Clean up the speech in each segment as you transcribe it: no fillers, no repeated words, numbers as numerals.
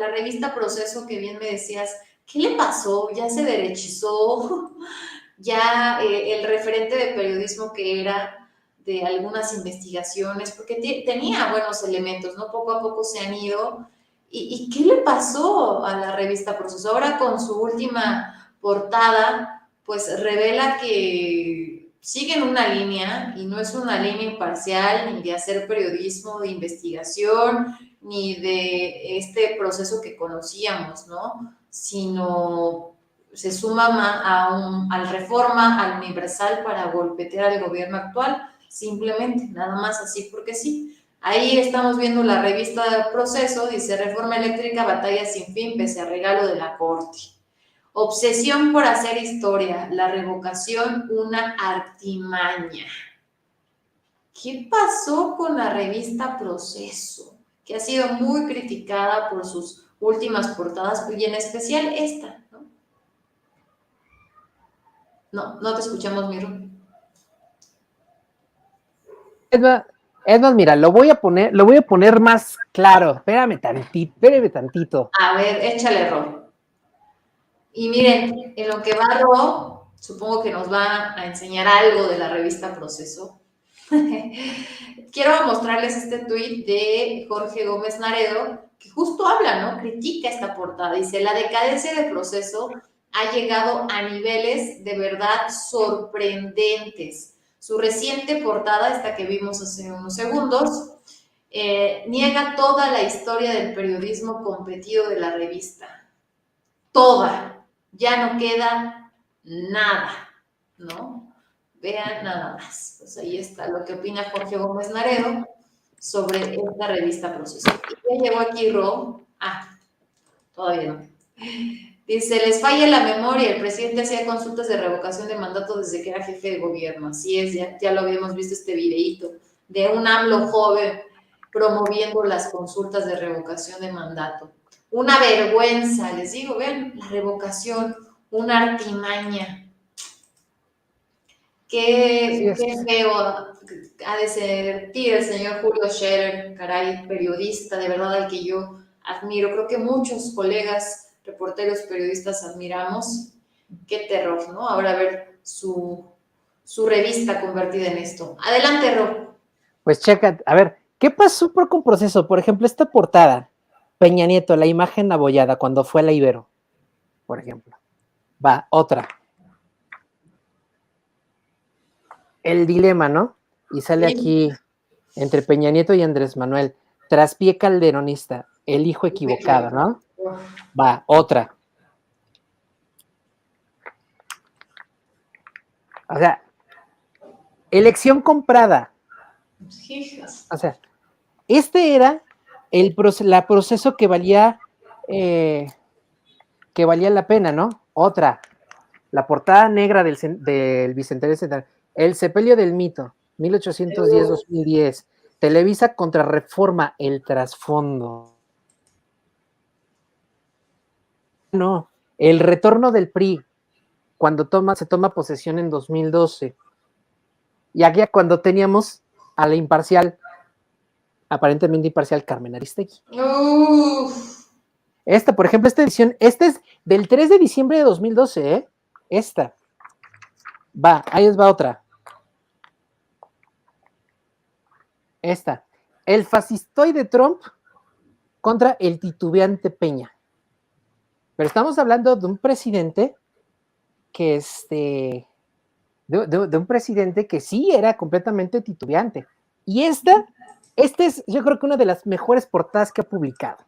la revista Proceso, que bien me decías, ¿qué le pasó? ¿Ya se derechizó? ¿Ya el referente de periodismo que era de algunas investigaciones? Porque tenía buenos elementos, ¿no? Poco a poco se han ido. ¿Y qué le pasó a la revista Proceso? Ahora con su última portada, pues revela que siguen una línea y no es una línea imparcial ni de hacer periodismo de investigación ni de este proceso que conocíamos, ¿no? Sino se suma al Reforma, al Universal para golpetear al gobierno actual, simplemente, nada más así porque sí. Ahí estamos viendo la revista del Proceso, dice Reforma Eléctrica, batalla sin fin pese a regalo de la Corte. Obsesión por hacer historia, la revocación una artimaña. ¿Qué pasó con la revista Proceso? Que ha sido muy criticada por sus últimas portadas y en especial esta, ¿no? No te escuchamos, Miro. Es más, mira, lo voy a poner más claro. Espérame tantito. A ver, échale error. Y miren, en lo que va Ro, supongo que nos va a enseñar algo de la revista Proceso. Quiero mostrarles este tuit de Jorge Gómez Naredo, que justo habla, ¿no? Critica esta portada. Dice, la decadencia de Proceso ha llegado a niveles de verdad sorprendentes. Su reciente portada, esta que vimos hace unos segundos, niega toda la historia del periodismo competido de la revista. Toda. Ya no queda nada, ¿no? Vean nada más. Pues ahí está lo que opina Jorge Gómez Naredo sobre esta revista Proceso. Y ya llegó aquí Ro. Todavía no. Dice, les falla la memoria, el presidente hacía consultas de revocación de mandato desde que era jefe de gobierno. Así es, ya lo habíamos visto este videíto de un AMLO joven promoviendo las consultas de revocación de mandato. Una vergüenza, les digo, vean, la revocación, una artimaña. Qué feo ha de sentir el señor Julio Scherer, caray, periodista, de verdad, al que yo admiro. Creo que muchos colegas, reporteros, periodistas admiramos. Qué terror, ¿no? Ahora ver su revista convertida en esto. Adelante, Ro. Pues checa, a ver, ¿qué pasó con Proceso? Por ejemplo, esta portada, Peña Nieto, la imagen abollada cuando fue a la Ibero, por ejemplo. Va, otra. El dilema, ¿no? Y sale aquí entre Peña Nieto y Andrés Manuel, traspié calderonista, el hijo equivocado, ¿no? Va, otra. O sea, elección comprada. O sea, este era la proceso que valía la pena, ¿no? Otra, la portada negra del Bicentenario Central, el sepelio del mito, 1810-2010, Televisa contra Reforma, el trasfondo. No, el retorno del PRI, cuando se toma posesión en 2012. Y aquí cuando teníamos a la imparcial, aparentemente imparcial, Carmen Aristegui. Esta, por ejemplo, esta edición, esta es del 3 de diciembre de 2012, ¿eh? Esta. Va, ahí va otra. Esta. El fascistoide Trump contra el titubeante Peña. Pero estamos hablando de un presidente que de un presidente que sí era completamente titubeante. Y esta es, yo creo que una de las mejores portadas que ha publicado.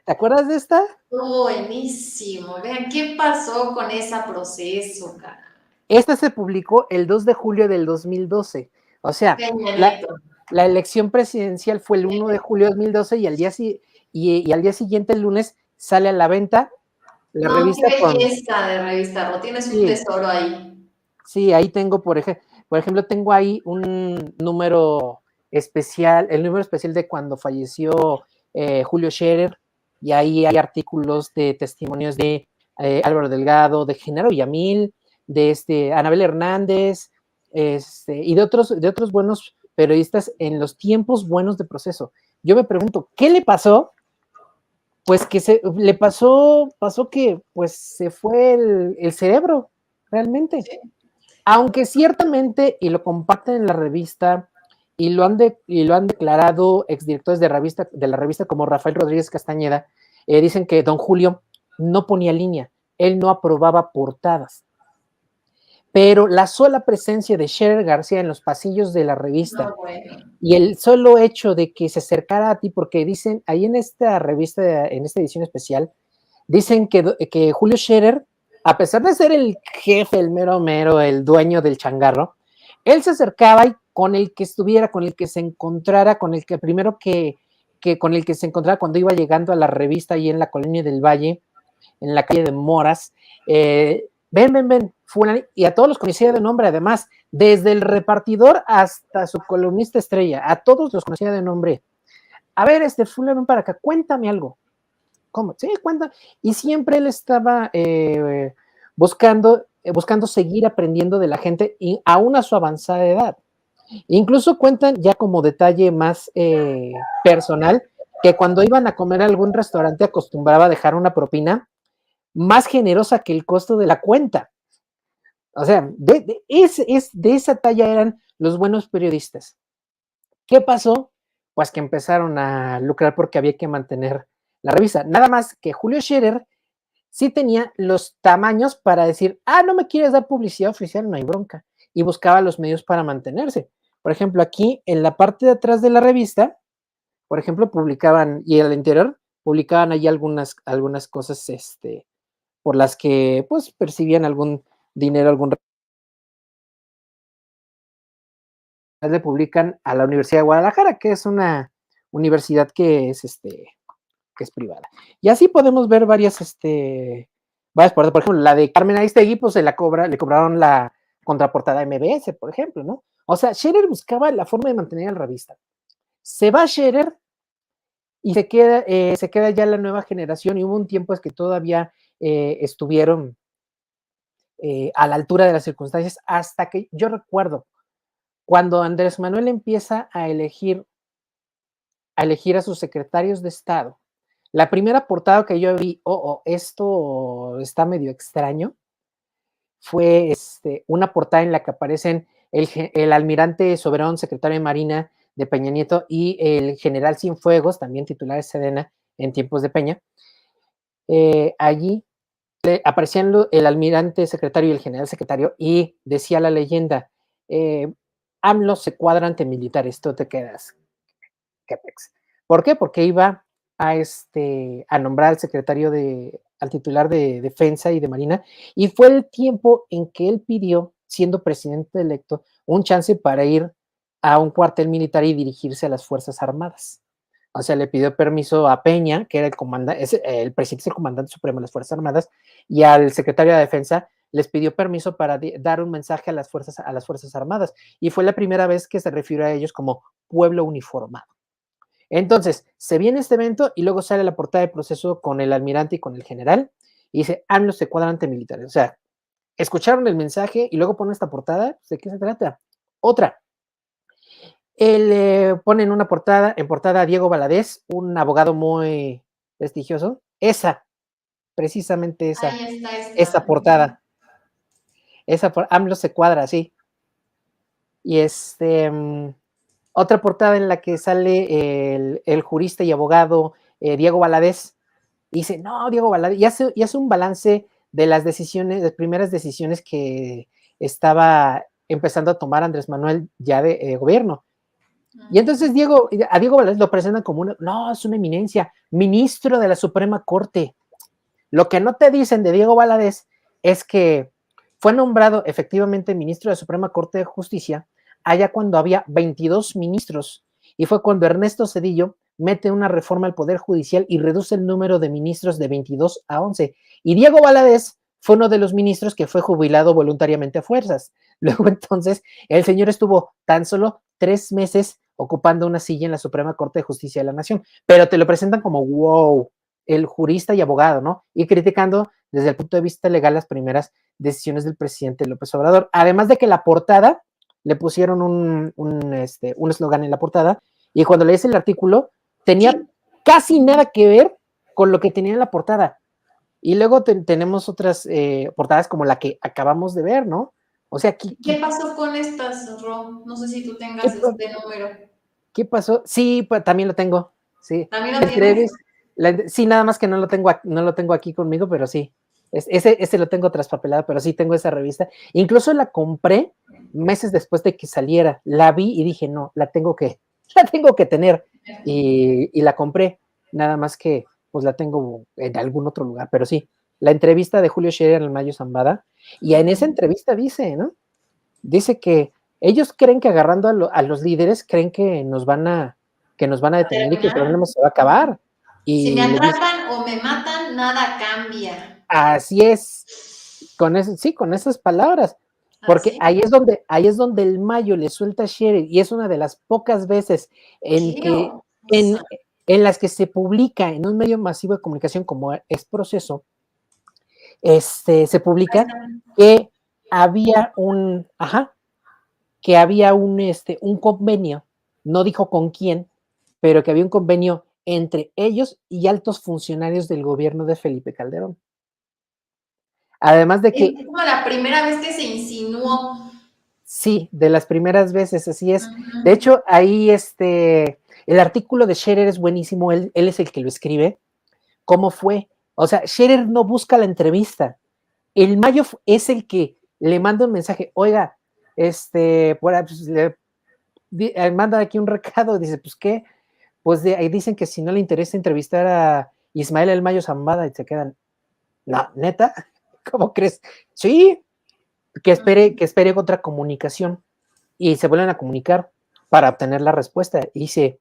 ¿Te acuerdas de esta? Buenísimo. Vean, ¿qué pasó con ese proceso, cara? Esta se publicó el 2 de julio del 2012. O sea, la elección presidencial fue el 1 de julio de 2012 y al día siguiente, el lunes, sale a la venta la revista. Qué belleza de revista, Ro. Tienes un tesoro ahí. Sí, ahí tengo, por ejemplo, tengo ahí un número especial, el número especial de cuando falleció Julio Scherer, y ahí hay artículos de testimonios de Álvaro Delgado, de Genaro Villamil, de Anabel Hernández, y de otros buenos periodistas en los tiempos buenos de Proceso. yo me pregunto, ¿qué le pasó? Pues que pasó que pues se fue el cerebro, realmente. Sí. Aunque ciertamente, y lo comparten en la revista, y lo han declarado exdirectores de la revista como Rafael Rodríguez Castañeda, dicen que don Julio no ponía línea, él no aprobaba portadas. Pero la sola presencia de Scherer García en los pasillos de la revista No, bueno. y el solo hecho de que se acercara a ti, porque dicen, ahí en esta revista, en esta edición especial, dicen que Julio Scherer, a pesar de ser el jefe, el mero mero, el dueño del changarro, él se acercaba y con el que estuviera, con el que se encontrara, con el que primero que con el que se encontraba cuando iba llegando a la revista ahí en la Colonia del Valle, en la calle de Moras, ven, fulano, y a todos los conocía de nombre, además, desde el repartidor hasta su columnista estrella, a todos los conocía de nombre. A ver, fulano, ven para acá, cuéntame algo. ¿Cómo? Sí, cuenta. Y siempre él estaba buscando seguir aprendiendo de la gente, y aún a su avanzada edad. Incluso cuentan ya como detalle más personal, que cuando iban a comer a algún restaurante acostumbraba a dejar una propina más generosa que el costo de la cuenta. O sea, de esa talla eran los buenos periodistas. ¿Qué pasó? Pues que empezaron a lucrar porque había que mantener la revista. Nada más que Julio Scherer sí tenía los tamaños para decir, no me quieres dar publicidad oficial, no hay bronca. Y buscaba los medios para mantenerse. Por ejemplo, aquí en la parte de atrás de la revista, por ejemplo, publicaban, y al interior, publicaban ahí algunas cosas por las que pues percibían algún dinero, le publican a la Universidad de Guadalajara, que es una universidad que es privada. Y así podemos ver varias por ejemplo, la de Carmen Aristegui, pues le cobraron la contraportada MBS, por ejemplo, ¿no? O sea, Scherer buscaba la forma de mantener la revista. Se va Scherer y se queda ya la nueva generación, y hubo un tiempo es que todavía estuvieron a la altura de las circunstancias, hasta que yo recuerdo cuando Andrés Manuel empieza a elegir a sus secretarios de Estado. La primera portada que yo vi, esto está medio extraño, fue una portada en la que aparecen el almirante Soberón, secretario de Marina de Peña Nieto, y el general Cienfuegos, también titular de Sedena en tiempos de Peña. Allí aparecían el almirante secretario y el general secretario, y decía la leyenda, AMLO se cuadra ante militares, tú te quedas. ¿Por qué? Porque iba a nombrar al al titular de Defensa y de Marina, y fue el tiempo en que él pidió, siendo presidente electo, un chance para ir a un cuartel militar y dirigirse a las Fuerzas Armadas. O sea, le pidió permiso a Peña, que era el presidente, el comandante supremo de las Fuerzas Armadas, y al secretario de Defensa les pidió permiso para dar un mensaje a las Fuerzas Armadas, y fue la primera vez que se refirió a ellos como pueblo uniformado. Entonces, se viene este evento y luego sale la portada de Proceso con el almirante y con el general, y dice, AMLO se cuadra ante militares. O sea, escucharon el mensaje y luego ponen esta portada. ¿De qué se trata? Otra. Él pone en portada a Diego Valadez, un abogado muy prestigioso. Precisamente Ahí está esa esta. portada. AMLO se cuadra así. Y otra portada en la que sale el jurista y abogado Diego Valadez, y dice, no, Diego Valadez, y hace un balance de las primeras decisiones que estaba empezando a tomar Andrés Manuel ya de gobierno. Y entonces a Diego Valadez lo presentan como es una eminencia, ministro de la Suprema Corte. Lo que no te dicen de Diego Valadez es que fue nombrado efectivamente ministro de la Suprema Corte de Justicia allá cuando había 22 ministros, y fue cuando Ernesto Zedillo mete una reforma al Poder Judicial y reduce el número de ministros de 22 a 11. Y Diego Valadez fue uno de los ministros que fue jubilado voluntariamente a fuerzas. Luego entonces el señor estuvo tan solo 3 meses ocupando una silla en la Suprema Corte de Justicia de la Nación, pero te lo presentan como wow, el jurista y abogado, ¿no? Y criticando desde el punto de vista legal las primeras decisiones del presidente López Obrador. Además de que la portada le pusieron un eslogan en la portada, y cuando lees el artículo, tenía casi nada que ver con lo que tenía en la portada. Y luego tenemos otras portadas como la que acabamos de ver, ¿no? O sea, ¿Qué pasó con estas, Ro? No sé si tú tengas ¿qué, este número. qué pasó? Sí, pues también lo tengo. Sí, ¿También lo tienes? sí, nada más que no lo tengo aquí conmigo, pero sí. Ese lo tengo traspapelado, pero sí tengo esa revista. Incluso la compré meses después de que saliera. La vi y dije, no, la tengo que tener. Y la compré. Nada más que, pues la tengo en algún otro lugar, pero sí. La entrevista de Julio Scherer en el Mayo Zambada. Y en esa entrevista dice, ¿no? Dice que ellos creen que agarrando a los líderes, creen que nos van a detener y que el problema se va a acabar. Si me Y le dice, atrapan o me matan, nada cambia. así es, con eso, sí, con esas palabras, porque ¿Así? ahí es donde el Mayo le suelta a Scherer, y es una de las pocas veces en ¡Qué que, en, cosa! en las que se publica en un medio masivo de comunicación como es Proceso, se Ahí publica está. que que había un convenio, no dijo con quién, pero que había un convenio entre ellos y altos funcionarios del gobierno de Felipe Calderón. Además de que, Es como la primera vez que se insinuó. sí, de las primeras veces, así es. De Ujú. hecho, ahí el artículo de Scherer es buenísimo, él es el que lo escribe. ¿Cómo fue? O sea, Scherer no busca la entrevista. El Mayo es el que le manda un mensaje, oiga, pues, manda aquí un recado, dice, pues, ¿qué? Pues ahí dicen que si no le interesa entrevistar a Ismael El Mayo Zambada y se quedan, no, neta, ¿cómo crees? Sí, que espere otra comunicación y se vuelven a comunicar para obtener la respuesta. Y dice,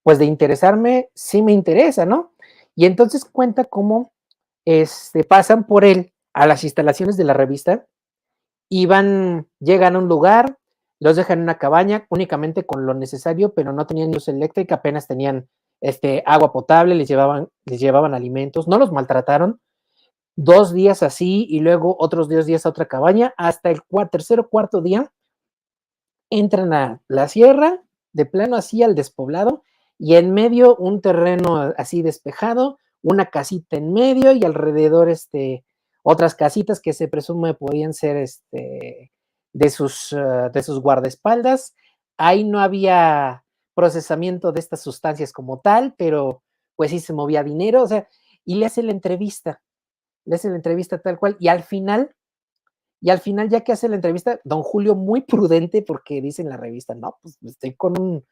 pues de interesarme, sí me interesa, ¿no? Y entonces cuenta cómo pasan por él a las instalaciones de la revista y llegan a un lugar, los dejan en una cabaña únicamente con lo necesario, pero no tenían luz eléctrica, apenas tenían agua potable, les llevaban alimentos, no los maltrataron, 2 días así y luego otros 2 días a otra cabaña, hasta el tercer o cuarto día entran a la sierra, de plano así al despoblado, y en medio un terreno así despejado, una casita en medio y alrededor otras casitas que se presume podían ser de sus guardaespaldas. Ahí no había procesamiento de estas sustancias como tal, pero pues sí se movía dinero, o sea, y le hace la entrevista tal cual, y al final, ya que hace la entrevista, don Julio, muy prudente, porque dice en la revista, no, pues estoy con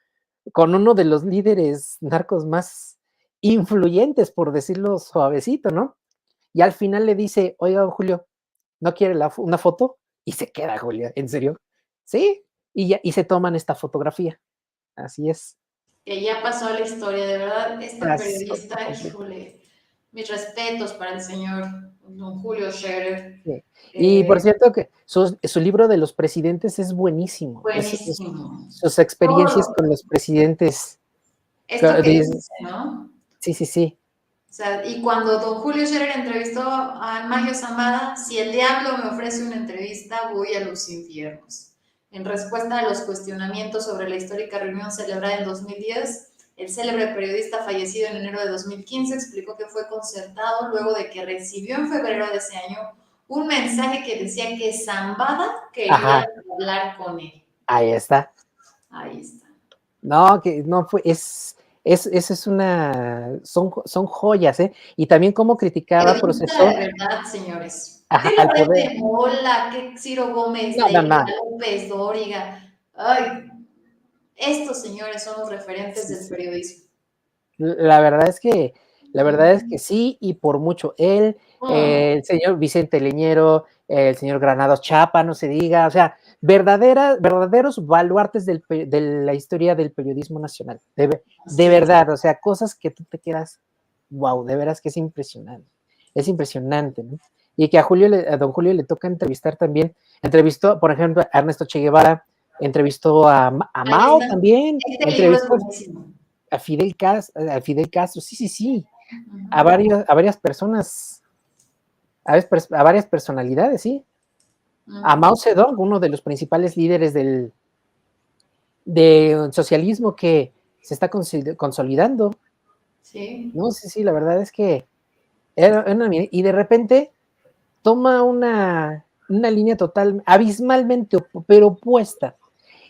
uno de los líderes narcos más influyentes, por decirlo suavecito, ¿no? Y al final le dice, oiga, don Julio, ¿no quiere una foto? Y se queda Julio, ¿en serio? Sí, y se toman esta fotografía. Así es. Que ya pasó a la historia, de verdad, este Pasó por periodista, completo. híjole, mis respetos para el señor don Julio Scherer. Sí. Y por Eh, cierto, que su libro de los presidentes es buenísimo. buenísimo. Sus experiencias Todo con los presidentes. esto que dice, ¿no? Sí, sí, sí. O sea, y cuando don Julio Scherer entrevistó a Mayo Zambada, si el diablo me ofrece una entrevista, voy a los infiernos. En respuesta a los cuestionamientos sobre la histórica reunión celebrada en 2010, el célebre periodista fallecido en enero de 2015 explicó que fue concertado luego de que recibió en febrero de ese año un mensaje que decía que Zambada quería Ajá, hablar con él. ahí está. Ahí está. No, que no fue, esa son joyas, ¿eh? Y también cómo criticaba Periodista de Proceso, verdad, señores. ajá, ¿Qué al Loret poder. de Mola? ¿Qué Ciro Gómez No, no, Leiva? no. López Dóriga? Ay, estos señores son los referentes Sí, del sí. periodismo. La verdad es que sí, y por mucho. Él, Mm, el señor Vicente Leñero, el señor Granados Chapa, no se diga, o sea, verdaderos baluartes de la historia del periodismo nacional. De así es. verdad, o sea, cosas que tú te quedas, wow, de veras que es impresionante, ¿no? Y que a don Julio le toca entrevistar también, entrevistó, por ejemplo, a Ernesto Che Guevara, entrevistó a Ahí Mao está. también, Este libro es entrevistó buenísimo. a Fidel Castro, sí, sí, sí, a, Ujú, varios, a varias personas, a varias personalidades, sí. A ujú. Mao Zedong, uno de los principales líderes del socialismo que se está consolidando. Sí. No, sí, la verdad es que y de repente toma una línea total, abismalmente, pero opuesta.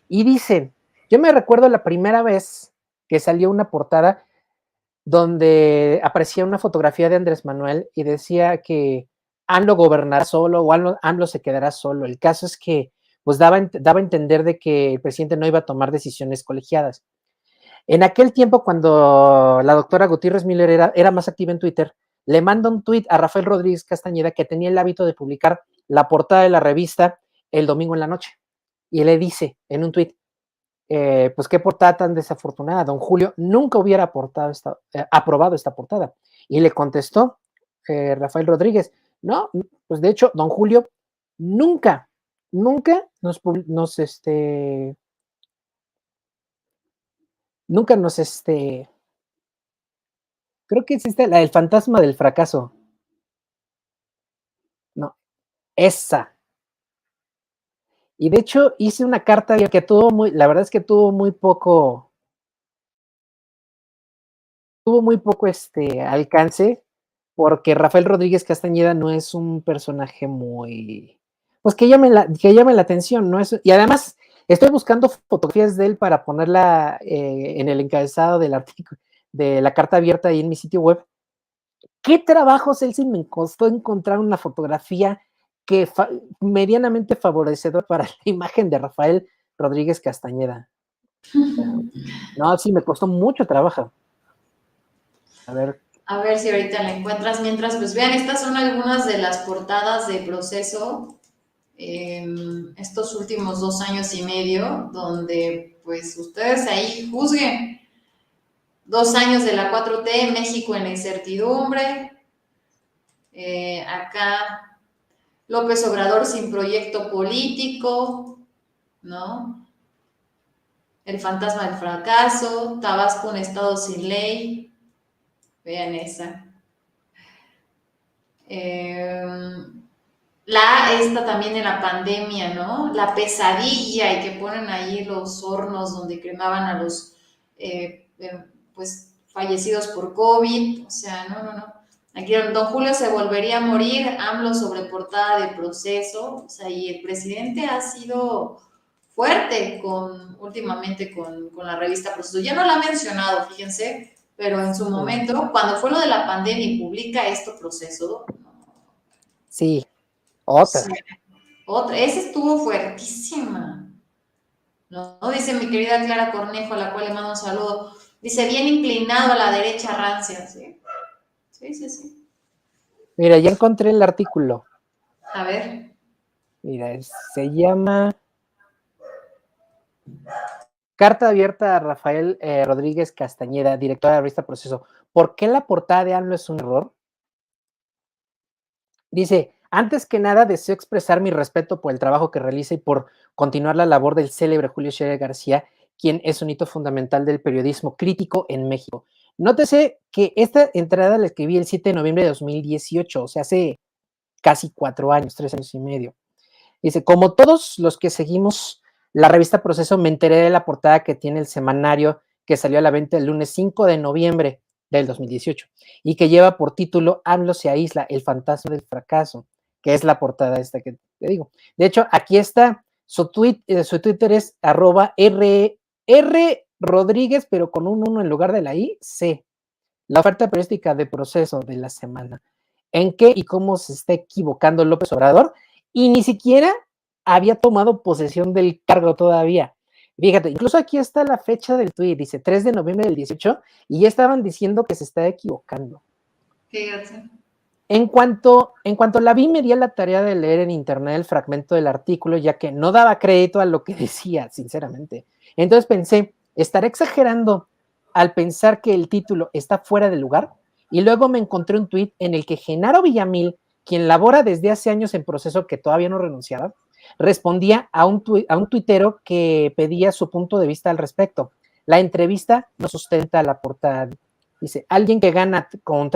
Y dicen, yo me recuerdo la primera vez que salió una portada donde aparecía una fotografía de Andrés Manuel y decía que AMLO gobernará solo o AMLO se quedará solo. El caso es que pues daba a entender de que el presidente no iba a tomar decisiones colegiadas. En aquel tiempo, cuando la doctora Gutiérrez Müller era más activa en Twitter, le manda un tweet a Rafael Rodríguez Castañeda, que tenía el hábito de publicar la portada de la revista el domingo en la noche. Y le dice en un tweet, pues qué portada tan desafortunada, don Julio nunca hubiera aprobado esta portada. Y le contestó Rafael Rodríguez, no, pues de hecho, don Julio nunca nunca nos creo que existe el fantasma del fracaso. No, esa. Y de hecho hice una carta que la verdad es que tuvo muy poco alcance, porque Rafael Rodríguez Castañeda no es un personaje muy, pues que llame la atención, ¿no? Y además estoy buscando fotografías de él para ponerla en el encabezado del artículo, de la carta abierta ahí en mi sitio web. ¿Qué trabajos, Elsie, me costó encontrar una fotografía que medianamente favorecedor para la imagen de Rafael Rodríguez Castañeda? No, sí, me costó mucho trabajo. A ver. A ver si ahorita la encuentras. Mientras, pues vean, estas son algunas de las portadas de Proceso estos últimos 2 años y medio, donde pues ustedes ahí juzguen. 2 años de la 4T, México en la incertidumbre. Acá López Obrador sin proyecto político, ¿no? El fantasma del fracaso, Tabasco un estado sin ley. Vean esa. Esta también en la pandemia, ¿no? La pesadilla y que ponen ahí los hornos donde cremaban a los pues fallecidos por COVID, o sea, no. Aquí don Julio se volvería a morir, AMLO sobre portada de Proceso, o sea, y el presidente ha sido fuerte últimamente con la revista Proceso. Ya no la ha mencionado, fíjense, pero en su momento, cuando fue lo de la pandemia y publica esto Proceso, sí, otra. sí, esa estuvo fuertísima. ¿No? Dice mi querida Clara Cornejo, a la cual le mando un saludo. Dice, bien inclinado a la derecha rancia. Sí. Mira, ya encontré el artículo. A ver. Mira, se llama Carta abierta a Rafael Rodríguez Castañeda, director de la revista Proceso. ¿Por qué la portada de AMLO es un error? Dice, antes que nada deseo expresar mi respeto por el trabajo que realiza y por continuar la labor del célebre Julio Scherer García, quien es un hito fundamental del periodismo crítico en México. Nótese que esta entrada la escribí el 7 de noviembre de 2018, o sea, hace casi 4 años, 3 años y medio. Dice, como todos los que seguimos la revista Proceso, me enteré de la portada que tiene el semanario que salió a la venta el lunes 5 de noviembre del 2018 y que lleva por título AMLO se aísla, el fantasma del fracaso, que es la portada esta que te digo. De hecho, aquí está, su Twitter es @R Rodríguez, pero con un 1 en lugar de la I, C. La oferta periodística de Proceso de la semana. ¿En qué y cómo se está equivocando López Obrador? Y ni siquiera había tomado posesión del cargo todavía. Fíjate, incluso aquí está la fecha del tuit, dice 3 de noviembre del 18, y ya estaban diciendo que se está equivocando. Fíjate. En cuanto la vi, me di a la tarea de leer en internet el fragmento del artículo, ya que no daba crédito a lo que decía, sinceramente. Entonces pensé, ¿estaré exagerando al pensar que el título está fuera de lugar? Y luego me encontré un tuit en el que Genaro Villamil, quien labora desde hace años en Proceso, que todavía no renunciaba, respondía a un tuitero que pedía su punto de vista al respecto. La entrevista no sustenta la portada. Dice, alguien que gana con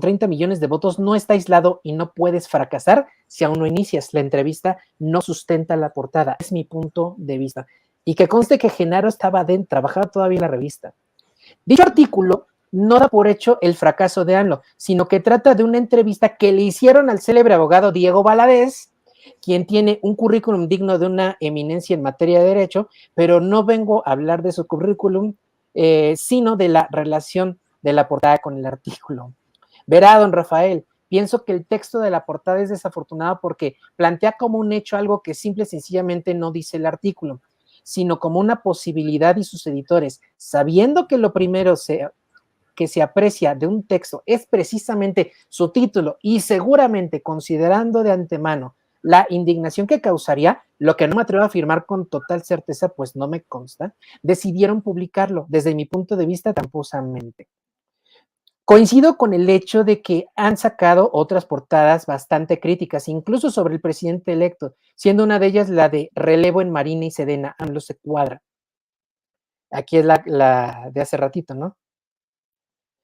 30 millones de votos no está aislado y no puedes fracasar si aún no inicias. La entrevista no sustenta la portada. Es mi punto de vista. Y que conste que Genaro estaba dentro, trabajaba todavía en la revista. Dicho artículo no da por hecho el fracaso de AMLO, sino que trata de una entrevista que le hicieron al célebre abogado Diego Valadez, quien tiene un currículum digno de una eminencia en materia de derecho, pero no vengo a hablar de su currículum, sino de la relación de la portada con el artículo. Verá, don Rafael, pienso que el texto de la portada es desafortunado porque plantea como un hecho algo que simple y sencillamente no dice el artículo, sino como una posibilidad, y sus editores, sabiendo que lo primero que se aprecia de un texto es precisamente su título y seguramente considerando de antemano la indignación que causaría, lo que no me atrevo a afirmar con total certeza, pues no me consta, decidieron publicarlo, desde mi punto de vista, tramposamente. Coincido con el hecho de que han sacado otras portadas bastante críticas, incluso sobre el presidente electo, siendo una de ellas la de relevo en Marina y Sedena, AMLO se cuadra. Aquí es la de hace ratito, ¿no?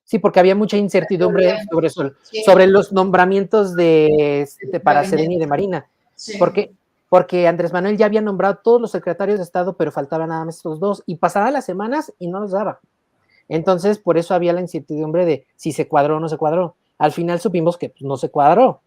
Sí, porque había mucha incertidumbre sobre los nombramientos para Sedena y de Marina. Sí. Porque Andrés Manuel ya había nombrado todos los secretarios de Estado, pero faltaban nada más estos dos, y pasaban las semanas y no los daba. Entonces, por eso había la incertidumbre de si se cuadró o no se cuadró. Al final supimos que no se cuadró.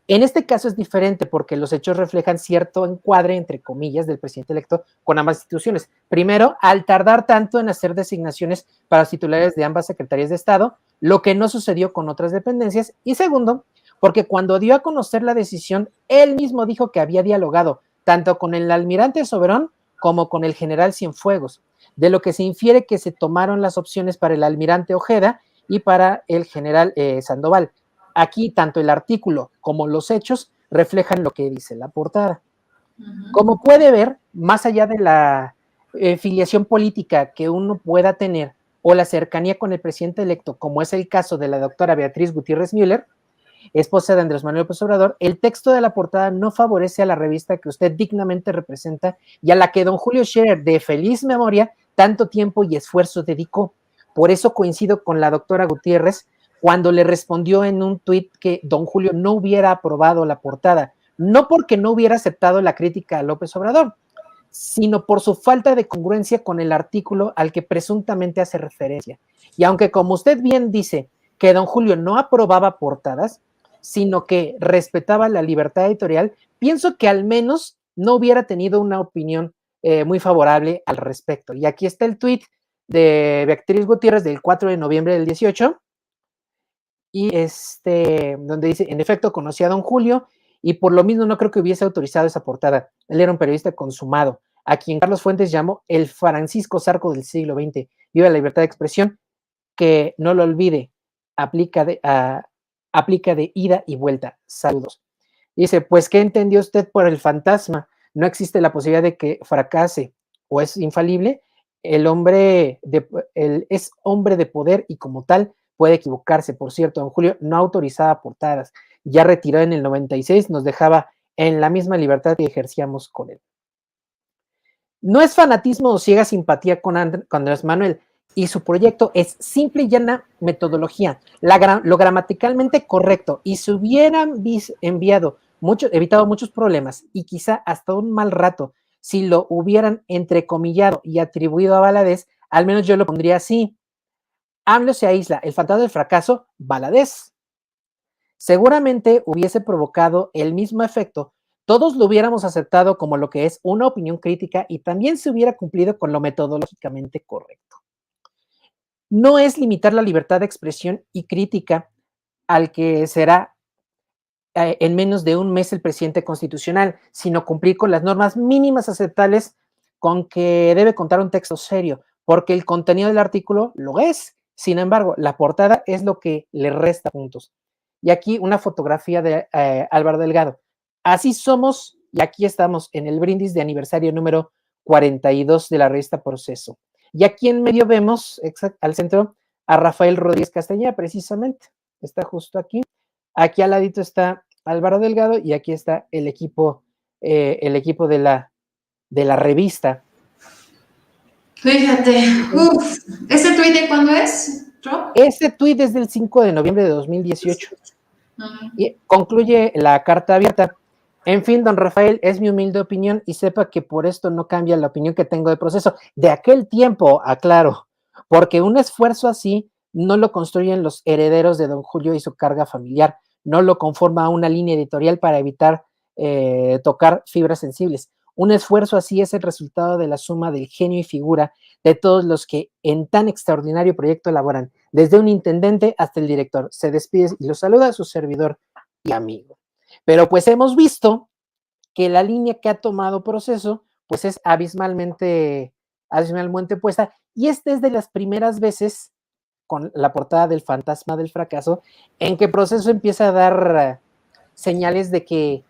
En este caso es diferente porque los hechos reflejan cierto encuadre, entre comillas, del presidente electo con ambas instituciones. Primero, al tardar tanto en hacer designaciones para los titulares de ambas secretarías de Estado, lo que no sucedió con otras dependencias. Y segundo, porque cuando dio a conocer la decisión, él mismo dijo que había dialogado tanto con el almirante Soberón como con el general Cienfuegos, de lo que se infiere que se tomaron las opciones para el almirante Ojeda y para el general Sandoval. Aquí tanto el artículo como los hechos reflejan lo que dice la portada. Como puede ver, más allá de la filiación política que uno pueda tener o la cercanía con el presidente electo, como es el caso de la doctora Beatriz Gutiérrez Müller, esposa de Andrés Manuel López Obrador, el texto de la portada no favorece a la revista que usted dignamente representa y a la que don Julio Scherer, de feliz memoria, tanto tiempo y esfuerzo dedicó. Por eso coincido con la doctora Gutiérrez cuando le respondió en un tuit que don Julio no hubiera aprobado la portada, no porque no hubiera aceptado la crítica a López Obrador, sino por su falta de congruencia con el artículo al que presuntamente hace referencia. Y aunque, como usted bien dice, que don Julio no aprobaba portadas, sino que respetaba la libertad editorial, pienso que al menos no hubiera tenido una opinión muy favorable al respecto. Y aquí está el tuit de Beatriz Gutiérrez del 4 de noviembre del 18, y donde dice, en efecto, conocí a don Julio y por lo mismo no creo que hubiese autorizado esa portada. Él era un periodista consumado, a quien Carlos Fuentes llamó el Francisco Zarco del siglo XX. Viva la libertad de expresión, que no lo olvide, aplica de ida y vuelta. Saludos. Dice, pues, ¿qué entendió usted por el fantasma? No existe la posibilidad de que fracase o es infalible. El hombre es hombre de poder y como tal puede equivocarse. Por cierto, don Julio no autorizaba portadas. Ya retirado en el 96, nos dejaba en la misma libertad que ejercíamos con él. No es fanatismo o ciega simpatía con Andrés Manuel, y su proyecto es simple y llana metodología, lo gramaticalmente correcto, y se hubieran evitado muchos problemas y quizá hasta un mal rato si lo hubieran entrecomillado y atribuido a Valadez. Al menos yo lo pondría así: AMLO se aísla, el fantasma del fracaso, Valadez. Seguramente hubiese provocado el mismo efecto, todos lo hubiéramos aceptado como lo que es una opinión crítica y también se hubiera cumplido con lo metodológicamente correcto. No es limitar la libertad de expresión y crítica al que será en menos de un mes el presidente constitucional, sino cumplir con las normas mínimas aceptables con que debe contar un texto serio, porque el contenido del artículo lo es. Sin embargo, la portada es lo que le resta puntos. Y aquí una fotografía de Álvaro Delgado. Así somos, y aquí estamos en el brindis de aniversario número 42 de la revista Proceso. Y aquí en medio vemos, al centro, a Rafael Rodríguez Castañeda, precisamente. Está justo aquí. Aquí al ladito está Álvaro Delgado y aquí está el equipo de la revista. Fíjate, ¿ese tuit de cuándo es, Rob? Ese tuit es del 5 de noviembre de 2018. Y concluye la carta abierta. En fin, don Rafael, es mi humilde opinión y sepa que por esto no cambia la opinión que tengo del proceso. De aquel tiempo, aclaro, porque un esfuerzo así no lo construyen los herederos de don Julio y su carga familiar, no lo conforma una línea editorial para evitar tocar fibras sensibles. Un esfuerzo así es el resultado de la suma del genio y figura de todos los que en tan extraordinario proyecto elaboran, desde un intendente hasta el director. Se despide y lo saluda a su servidor y amigo. Pero pues hemos visto que la línea que ha tomado Proceso pues es abismalmente puesta, y esta es de las primeras veces con la portada del fantasma del fracaso en que Proceso empieza a dar señales de que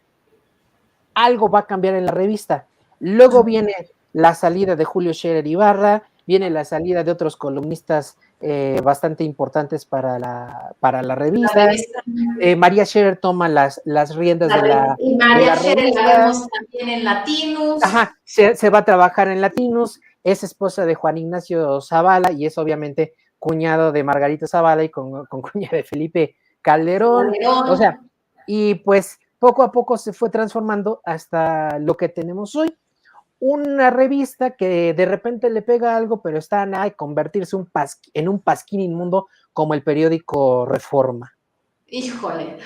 algo va a cambiar en la revista. Luego viene la salida de Julio Scherer Ibarra, viene la salida de otros columnistas bastante importantes para la revista. María Scherer toma las riendas y María Scherer revista. la vemos también en Latinus. Ajá, se va a trabajar en Latinus, es esposa de Juan Ignacio Zavala y es obviamente cuñado de Margarita Zavala y con cuña de Felipe Calderón. O sea, y pues poco a poco se fue transformando hasta lo que tenemos hoy. Una revista que de repente le pega algo, pero está a nada de convertirse en un pasquín inmundo como el periódico Reforma. Híjole.